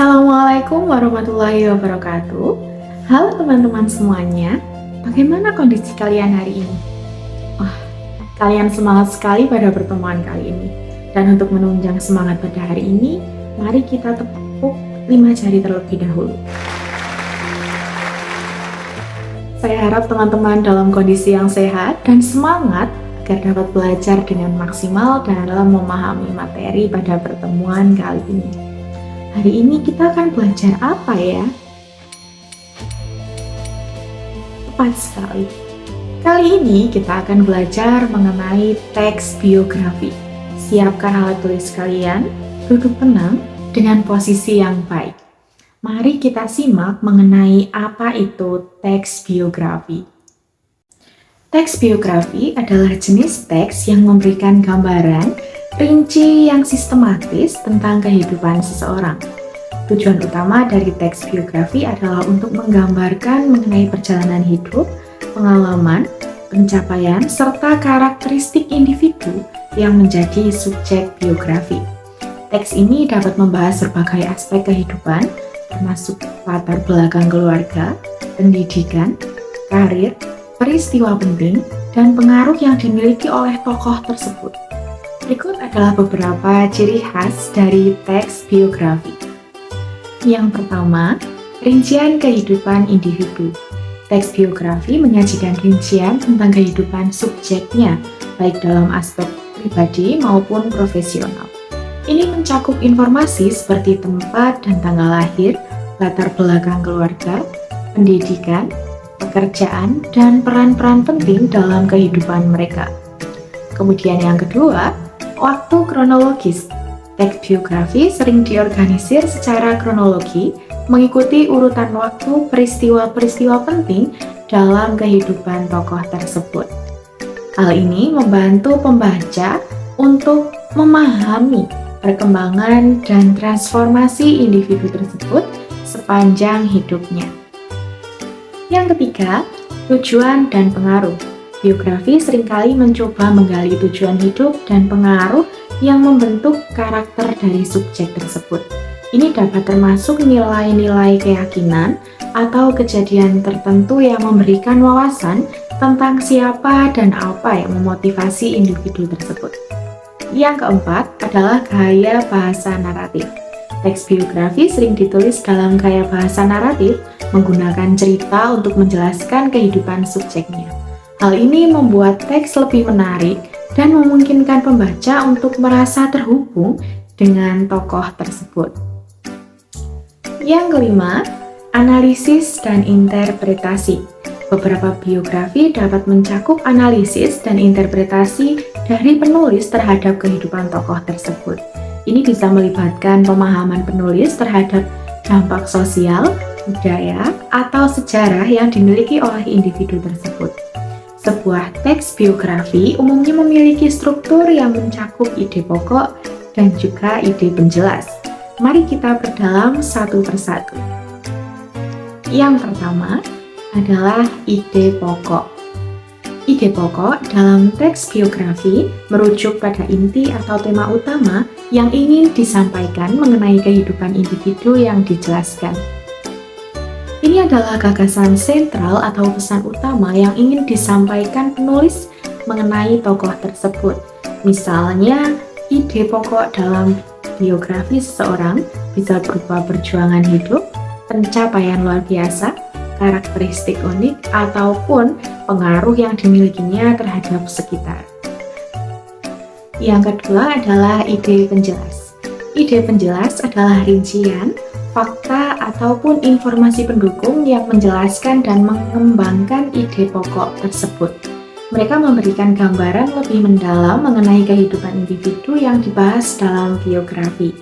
Assalamualaikum warahmatullahi wabarakatuh. Halo teman-teman semuanya, bagaimana kondisi kalian hari ini? Wah, kalian semangat sekali pada pertemuan kali ini. Dan untuk menunjang semangat pada hari ini, mari kita tepuk 5 jari terlebih dahulu. Saya harap teman-teman dalam kondisi yang sehat dan semangat agar dapat belajar dengan maksimal dalam memahami materi pada pertemuan kali ini. Hari ini kita akan belajar apa ya? Tepat sekali. Kali ini kita akan belajar mengenai teks biografi. Siapkan alat tulis kalian, duduk tenang dengan posisi yang baik. Mari kita simak mengenai apa itu teks biografi. Teks biografi adalah jenis teks yang memberikan gambaran rinci yang sistematis tentang kehidupan seseorang. Tujuan utama dari teks biografi adalah untuk menggambarkan mengenai perjalanan hidup, pengalaman, pencapaian, serta karakteristik individu yang menjadi subjek biografi. Teks ini dapat membahas berbagai aspek kehidupan, termasuk latar belakang keluarga, pendidikan, karir, peristiwa penting, dan pengaruh yang dimiliki oleh tokoh tersebut. Berikut adalah beberapa ciri khas dari teks biografi. Yang pertama, rincian kehidupan individu. Teks biografi menyajikan rincian tentang kehidupan subjeknya, baik dalam aspek pribadi maupun profesional. Ini mencakup informasi seperti tempat dan tanggal lahir, latar belakang keluarga, pendidikan, pekerjaan, dan peran-peran penting dalam kehidupan mereka. Kemudian yang kedua, waktu kronologis. Teks biografi sering diorganisir secara kronologi, mengikuti urutan waktu peristiwa-peristiwa penting dalam kehidupan tokoh tersebut. Hal ini membantu pembaca untuk memahami perkembangan dan transformasi individu tersebut sepanjang hidupnya. Yang ketiga, tujuan dan pengaruh. Biografi seringkali mencoba menggali tujuan hidup dan pengaruh yang membentuk karakter dari subjek tersebut. Ini dapat termasuk nilai-nilai keyakinan atau kejadian tertentu yang memberikan wawasan tentang siapa dan apa yang memotivasi individu tersebut. Yang keempat adalah gaya bahasa naratif. Teks biografi sering ditulis dalam gaya bahasa naratif menggunakan cerita untuk menjelaskan kehidupan subjeknya. Hal ini membuat teks lebih menarik dan memungkinkan pembaca untuk merasa terhubung dengan tokoh tersebut. Yang kelima, analisis dan interpretasi. Beberapa biografi dapat mencakup analisis dan interpretasi dari penulis terhadap kehidupan tokoh tersebut. Ini bisa melibatkan pemahaman penulis terhadap dampak sosial, budaya, atau sejarah yang dimiliki oleh individu tersebut. Sebuah teks biografi umumnya memiliki struktur yang mencakup ide pokok dan juga ide penjelas. Mari kita perdalam satu persatu. Yang pertama adalah ide pokok. Ide pokok dalam teks biografi merujuk pada inti atau tema utama yang ingin disampaikan mengenai kehidupan individu yang dijelaskan. Ini adalah gagasan sentral atau pesan utama yang ingin disampaikan penulis mengenai tokoh tersebut. Misalnya, ide pokok dalam biografi seseorang bisa berupa perjuangan hidup, pencapaian luar biasa, karakteristik unik, ataupun pengaruh yang dimilikinya terhadap sekitar. Yang kedua adalah ide penjelas. Ide penjelas adalah rincian, fakta, ataupun informasi pendukung yang menjelaskan dan mengembangkan ide pokok tersebut. Mereka memberikan gambaran lebih mendalam mengenai kehidupan individu yang dibahas dalam biografi.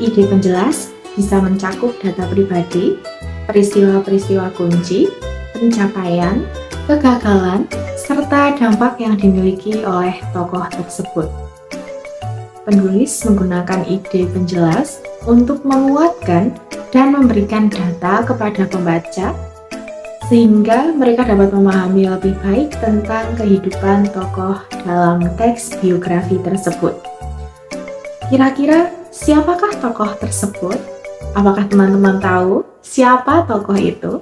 Ide penjelas bisa mencakup data pribadi, peristiwa-peristiwa kunci, pencapaian, kegagalan, serta dampak yang dimiliki oleh tokoh tersebut. Penulis menggunakan ide penjelas untuk menguatkan dan memberikan data kepada pembaca sehingga mereka dapat memahami lebih baik tentang kehidupan tokoh dalam teks biografi tersebut. Kira-kira siapakah tokoh tersebut? Apakah teman-teman tahu siapa tokoh itu?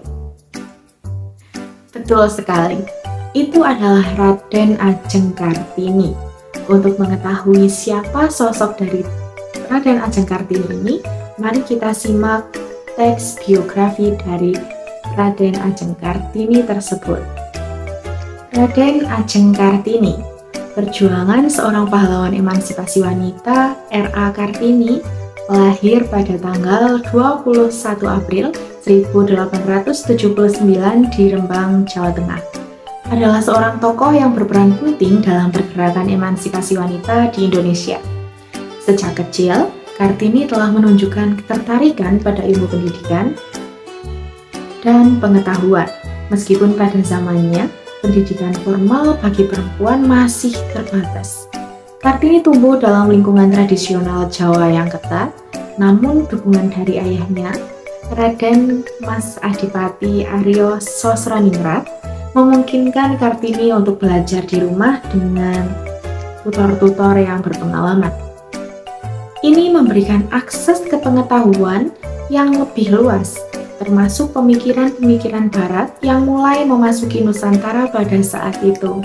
Betul sekali, itu adalah Raden Ajeng Kartini. Untuk mengetahui siapa sosok dari Raden Ajeng Kartini ini, mari kita simak teks biografi dari Raden Ajeng Kartini tersebut. Raden Ajeng Kartini, perjuangan seorang pahlawan emansipasi wanita R.A. Kartini, lahir pada tanggal 21 April 1879 di Rembang, Jawa Tengah. Adalah seorang tokoh yang berperan penting dalam pergerakan emansipasi wanita di Indonesia. Sejak kecil, Kartini telah menunjukkan ketertarikan pada ilmu pendidikan dan pengetahuan, meskipun pada zamannya pendidikan formal bagi perempuan masih terbatas. Kartini tumbuh dalam lingkungan tradisional Jawa yang ketat, namun dukungan dari ayahnya, Raden Mas Adipati Aryo Sosroningrat, memungkinkan Kartini untuk belajar di rumah dengan tutor-tutor yang berpengalaman. Ini memberikan akses ke pengetahuan yang lebih luas, termasuk pemikiran-pemikiran Barat yang mulai memasuki Nusantara pada saat itu.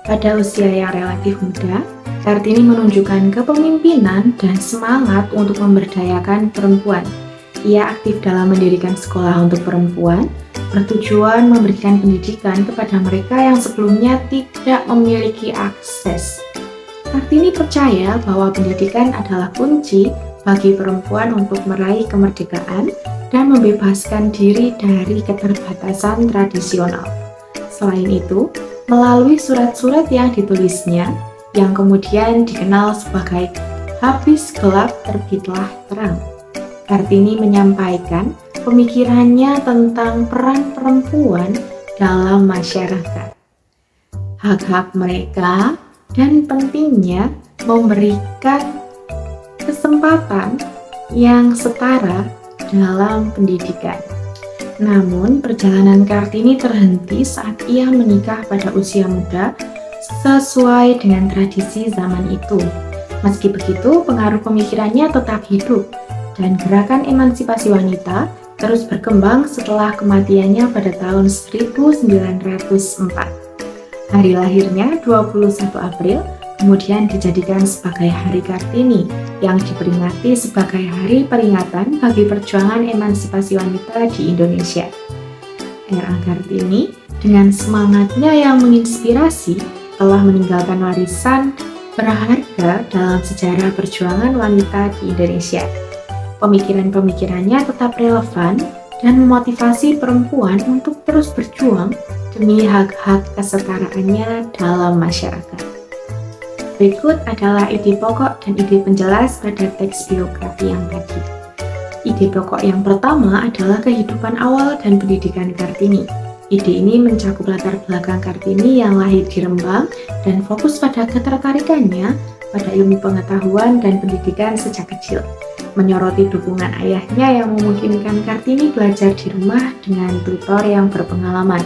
Pada usia yang relatif muda, Kartini menunjukkan kepemimpinan dan semangat untuk memberdayakan perempuan. Ia aktif dalam mendirikan sekolah untuk perempuan, bertujuan memberikan pendidikan kepada mereka yang sebelumnya tidak memiliki akses. Kartini percaya bahwa pendidikan adalah kunci bagi perempuan untuk meraih kemerdekaan dan membebaskan diri dari keterbatasan tradisional. Selain itu, melalui surat-surat yang ditulisnya, yang kemudian dikenal sebagai Habis Gelap Terbitlah Terang, Kartini menyampaikan pemikirannya tentang peran perempuan dalam masyarakat, hak-hak mereka, dan pentingnya memberikan kesempatan yang setara dalam pendidikan. Namun, perjalanan Kartini terhenti saat ia menikah pada usia muda sesuai dengan tradisi zaman itu. Meski begitu, pengaruh pemikirannya tetap hidup dan gerakan emansipasi wanita terus berkembang setelah kematiannya pada tahun 1904. Hari lahirnya 21 April kemudian dijadikan sebagai Hari Kartini yang diperingati sebagai hari peringatan bagi perjuangan emansipasi wanita di Indonesia. R.A. Kartini dengan semangatnya yang menginspirasi telah meninggalkan warisan berharga dalam sejarah perjuangan wanita di Indonesia. Pemikiran-pemikirannya tetap relevan dan memotivasi perempuan untuk terus berjuang demi hak-hak kesetaraannya dalam masyarakat. Berikut adalah ide pokok dan ide penjelas pada teks biografi yang tadi. Ide pokok yang pertama adalah kehidupan awal dan pendidikan Kartini. Ide ini mencakup latar belakang Kartini yang lahir di Rembang dan fokus pada ketertarikannya pada ilmu pengetahuan dan pendidikan sejak kecil. Menyoroti dukungan ayahnya yang memungkinkan Kartini belajar di rumah dengan tutor yang berpengalaman.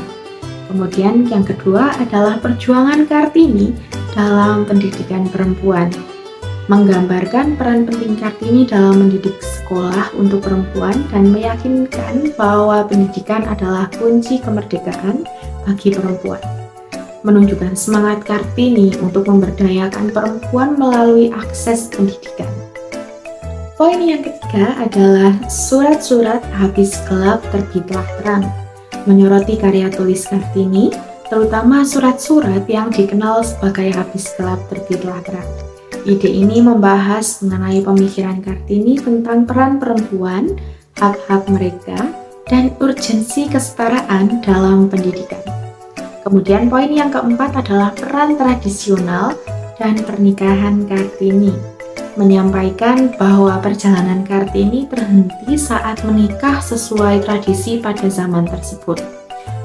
Kemudian yang kedua adalah perjuangan Kartini dalam pendidikan perempuan, menggambarkan peran penting Kartini dalam mendidik sekolah untuk perempuan dan meyakinkan bahwa pendidikan adalah kunci kemerdekaan bagi perempuan. Menunjukkan semangat Kartini untuk memberdayakan perempuan melalui akses pendidikan. Poin yang ketiga adalah surat-surat Habis Gelap Terbitlah Terang, menyoroti karya tulis Kartini, terutama surat-surat yang dikenal sebagai Habis Gelap Terbitlah Terang. Ide ini membahas mengenai pemikiran Kartini tentang peran perempuan, hak-hak mereka, dan urgensi kesetaraan dalam pendidikan. Kemudian poin yang keempat adalah peran tradisional dan pernikahan Kartini, menyampaikan bahwa perjalanan Kartini terhenti saat menikah sesuai tradisi pada zaman tersebut.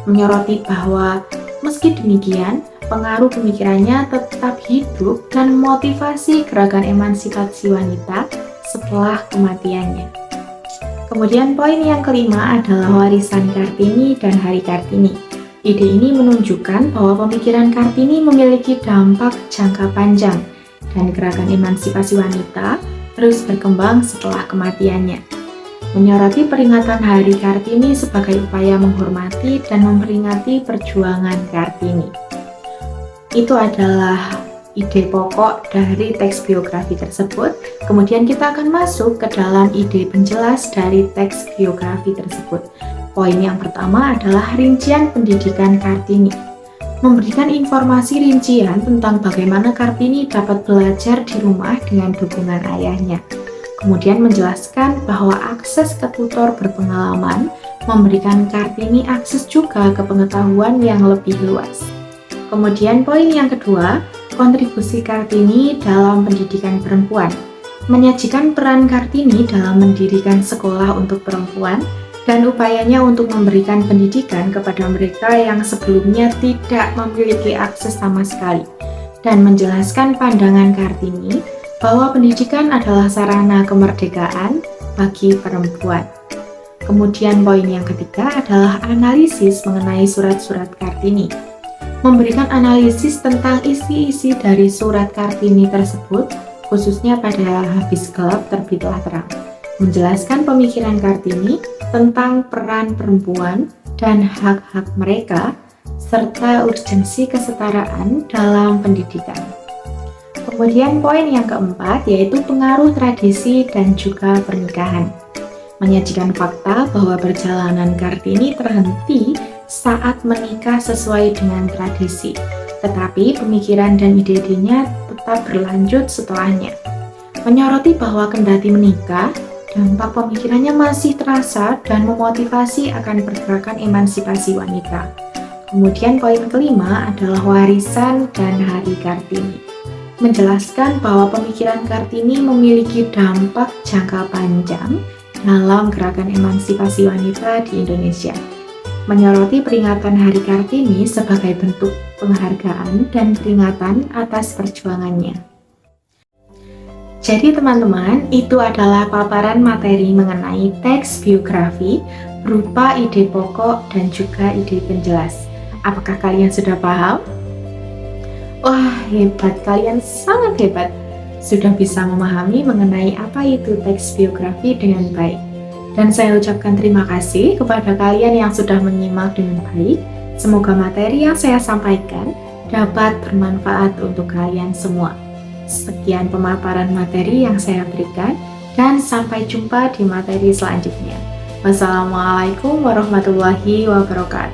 Menyoroti bahwa meski demikian, pengaruh pemikirannya tetap hidup dan motivasi gerakan emansipasi wanita setelah kematiannya. Kemudian poin yang kelima adalah warisan Kartini dan Hari Kartini. Ide ini menunjukkan bahwa pemikiran Kartini memiliki dampak jangka panjang dan gerakan emansipasi wanita terus berkembang setelah kematiannya. menyoroti peringatan Hari Kartini sebagai upaya menghormati dan memperingati perjuangan Kartini. Itu adalah ide pokok dari teks biografi tersebut. Kemudian kita akan masuk ke dalam ide penjelas dari teks biografi tersebut. Poin yang pertama adalah rincian pendidikan Kartini. Memberikan informasi rincian tentang bagaimana Kartini dapat belajar di rumah dengan dukungan ayahnya. Kemudian menjelaskan bahwa akses ke tutor berpengalaman memberikan Kartini akses juga ke pengetahuan yang lebih luas. Kemudian poin yang kedua, kontribusi Kartini dalam pendidikan perempuan. Menyajikan peran Kartini dalam mendirikan sekolah untuk perempuan dan upayanya untuk memberikan pendidikan kepada mereka yang sebelumnya tidak memiliki akses sama sekali, dan menjelaskan pandangan Kartini bahwa pendidikan adalah sarana kemerdekaan bagi perempuan. Kemudian poin yang ketiga adalah analisis mengenai surat-surat Kartini. Memberikan analisis tentang isi-isi dari surat Kartini tersebut, khususnya pada Habis Gelap Terbitlah Terang. Menjelaskan pemikiran Kartini tentang peran perempuan dan hak-hak mereka, serta urgensi kesetaraan dalam pendidikan. Kemudian poin yang keempat yaitu pengaruh tradisi dan juga pernikahan. Menyajikan fakta bahwa perjalanan Kartini terhenti saat menikah sesuai dengan tradisi, tetapi pemikiran dan ide-idenya tetap berlanjut setelahnya. Menyoroti bahwa kendati menikah, dampak pemikirannya masih terasa dan memotivasi akan pergerakan emansipasi wanita. Kemudian poin kelima adalah warisan dan Hari Kartini. Menjelaskan bahwa pemikiran Kartini memiliki dampak jangka panjang dalam gerakan emansipasi wanita di Indonesia. Menyoroti peringatan Hari Kartini sebagai bentuk penghargaan dan peringatan atas perjuangannya. Jadi teman-teman, itu adalah paparan materi mengenai teks biografi berupa ide pokok dan juga ide penjelas. Apakah kalian sudah paham? Wah, hebat, kalian sangat hebat. Sudah bisa memahami mengenai apa itu teks biografi dengan baik. Dan saya ucapkan terima kasih kepada kalian yang sudah menyimak dengan baik. Semoga materi yang saya sampaikan dapat bermanfaat untuk kalian semua. Sekian pemaparan materi yang saya berikan, dan sampai jumpa di materi selanjutnya. Wassalamualaikum warahmatullahi wabarakatuh.